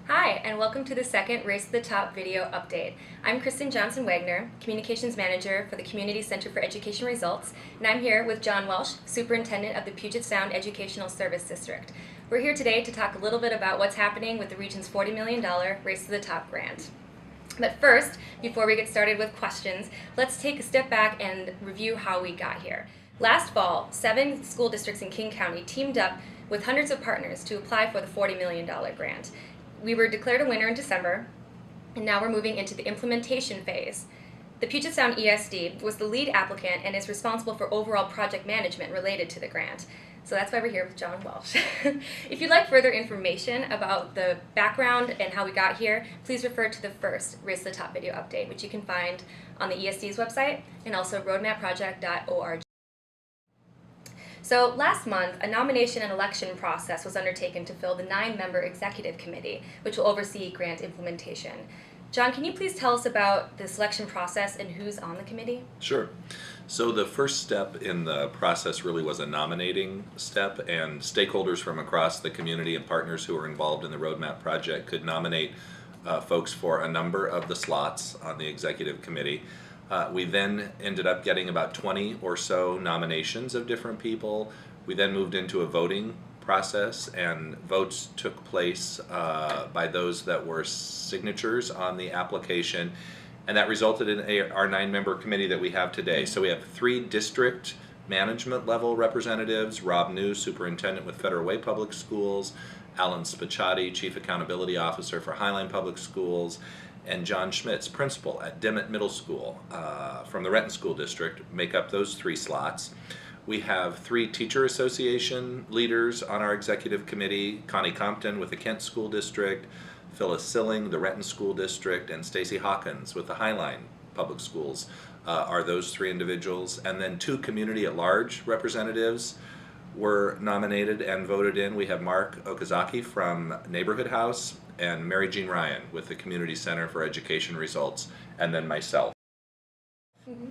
Hi, and welcome to the second Race to the Top video update. I'm Kristen Johnson-Wagner, Communications Manager for the Community Center for Education Results, and I'm here with John Welsh, Superintendent of the Puget Sound Educational Service District. We're here today to talk a little bit about what's happening with the region's $40 million Race to the Top grant. But first, before we get started with questions, let's take a step back and review how we got here. Last fall, 7 school districts in King County teamed up with hundreds of partners to apply for the $40 million grant. We were declared a winner in December, and now we're moving into the implementation phase. The Puget Sound ESD was the lead applicant and is responsible for overall project management related to the grant. So that's why we're here with John Welsh. If you'd like further information about the background and how we got here, please refer to the first Race to the Top video update, which you can find on the ESD's website and also roadmapproject.org. So last month, a nomination and election process was undertaken to fill the 9-member executive committee, which will oversee grant implementation. John, can you please tell us about the selection process and who's on the committee? Sure. So the first step in the process really was a nominating step, and stakeholders from across the community and partners who are involved in the Roadmap Project could nominate folks for a number of the slots on the executive committee. We then ended up getting about 20 or so nominations of different people. We then moved into a voting process, and votes took place by those that were signatures on the application, and that resulted in our 9-member committee that we have today. So we have 3 district management level representatives: Rob New, Superintendent with Federal Way Public Schools; Alan Spicciati, Chief Accountability Officer for Highline Public Schools; and John Schmitz, Principal at Dimmitt Middle School from the Renton School District, make up those 3 slots. We have 3 Teacher Association leaders on our executive committee: Connie Compton with the Kent School District, Phyllis Silling, the Renton School District, and Stacy Hawkins with the Highline Public Schools are those 3 individuals. And then 2 community at large representatives were nominated and voted in. We have Mark Okazaki from Neighborhood House and Mary Jean Ryan with the Community Center for Education Results, and then myself. Mm-hmm.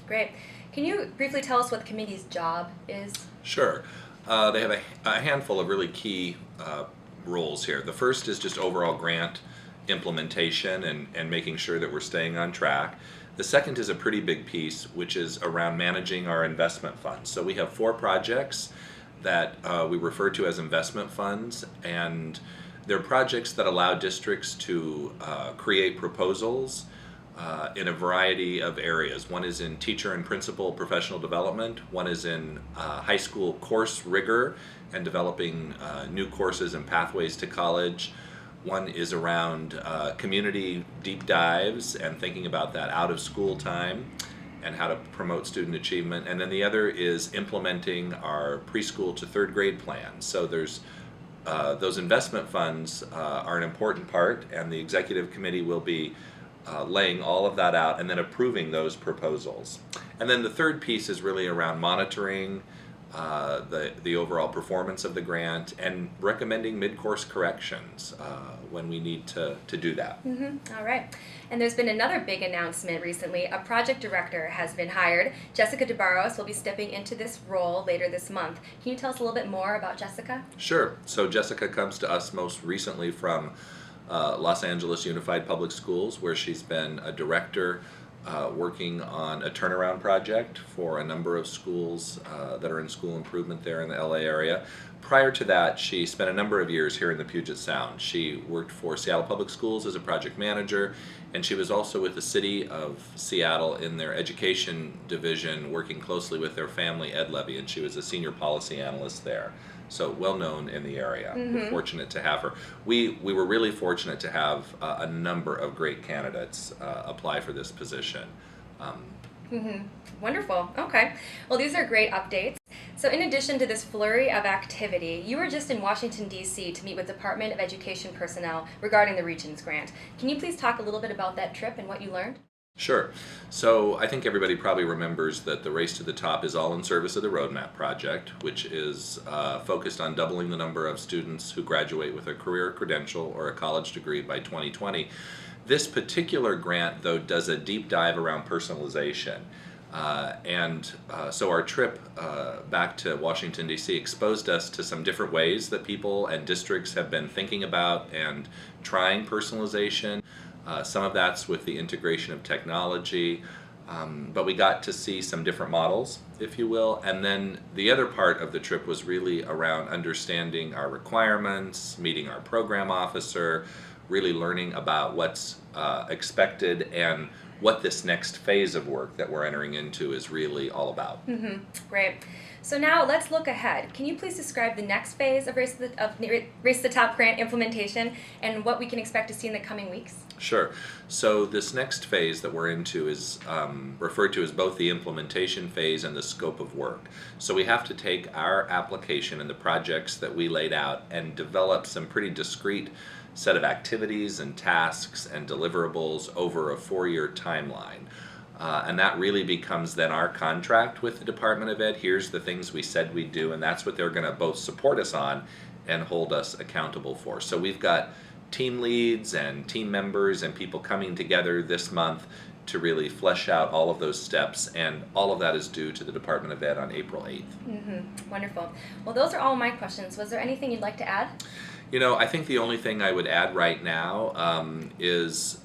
Great. Can you briefly tell us what the committee's job is? Sure. They have a handful of really key roles here. The first is just overall grant implementation and making sure that we're staying on track. The second is a pretty big piece, which is around managing our investment funds. So we have 4 projects that we refer to as investment funds, and they're projects that allow districts to create proposals in a variety of areas. One is in teacher and principal professional development. One is in high school course rigor and developing new courses and pathways to college. One is around community deep dives and thinking about that out of school time and how to promote student achievement. And then the other is implementing our preschool to 3rd grade plan. So there's those investment funds are an important part, and the executive committee will be laying all of that out and then approving those proposals. And then the third piece is really around monitoring the overall performance of the grant and recommending mid-course corrections when we need to do that. Mm-hmm. All right. And there's been another big announcement recently. A project director has been hired. Jessica DeBarros will be stepping into this role later this month. Can you tell us a little bit more about Jessica? Sure. So Jessica comes to us most recently from Los Angeles Unified Public Schools, where she's been a director working on a turnaround project for a number of schools that are in school improvement there in the LA area. Prior to that, she spent a number of years here in the Puget Sound. She worked for Seattle Public Schools as a project manager, and she was also with the City of Seattle in their education division, working closely with their family ed levy, and she was a senior policy analyst there. So well known in the area. Mm-hmm. We're fortunate to have her. We were really fortunate to have a number of great candidates apply for this position. Mm-hmm. Wonderful. Okay. Well, these are great updates. So in addition to this flurry of activity, you were just in Washington, D.C. to meet with Department of Education personnel regarding the Regions Grant. Can you please talk a little bit about that trip and what you learned? Sure. So I think everybody probably remembers that the Race to the Top is all in service of the Roadmap Project, which is focused on doubling the number of students who graduate with a career credential or a college degree by 2020. This particular grant, though, does a deep dive around personalization. So our trip back to Washington, D.C. exposed us to some different ways that people and districts have been thinking about and trying personalization. Some of that's with the integration of technology, but we got to see some different models, if you will. And then the other part of the trip was really around understanding our requirements, meeting our program officer, really learning about what's expected and what this next phase of work that we're entering into is really all about. Great. So now let's look ahead. Can you please describe the next phase of Race to the Top grant implementation and what we can expect to see in the coming weeks? Sure. So this next phase that we're into is referred to as both the implementation phase and the scope of work. So we have to take our application and the projects that we laid out and develop some pretty discrete set of activities and tasks and deliverables over a 4-year timeline. And that really becomes then our contract with the Department of Ed. Here's the things we said we'd do, and that's what they're going to both support us on and hold us accountable for. So we've got team leads and team members and people coming together this month to really flesh out all of those steps, and all of that is due to the Department of Ed on April 8th. Wonderful. Well, those are all my questions. Was there anything you'd like to add? You know, I think the only thing I would add right now is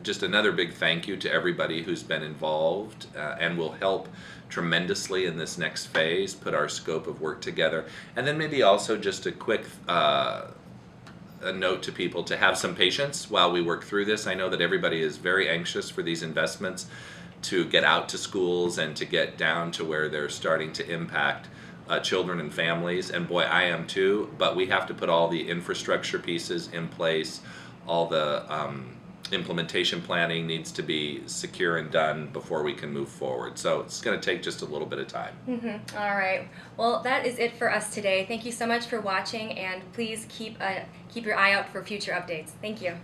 just another big thank you to everybody who's been involved and will help tremendously in this next phase, put our scope of work together. And then maybe also just a quick a note to people to have some patience while we work through this. I know that everybody is very anxious for these investments to get out to schools and to get down to where they're starting to impact children and families, and boy, I am too, but we have to put all the infrastructure pieces in place. All the implementation planning needs to be secure and done before we can move forward. So it's going to take just a little bit of time. All right. Well, that is it for us today. Thank you so much for watching, and please keep your eye out for future updates. Thank you.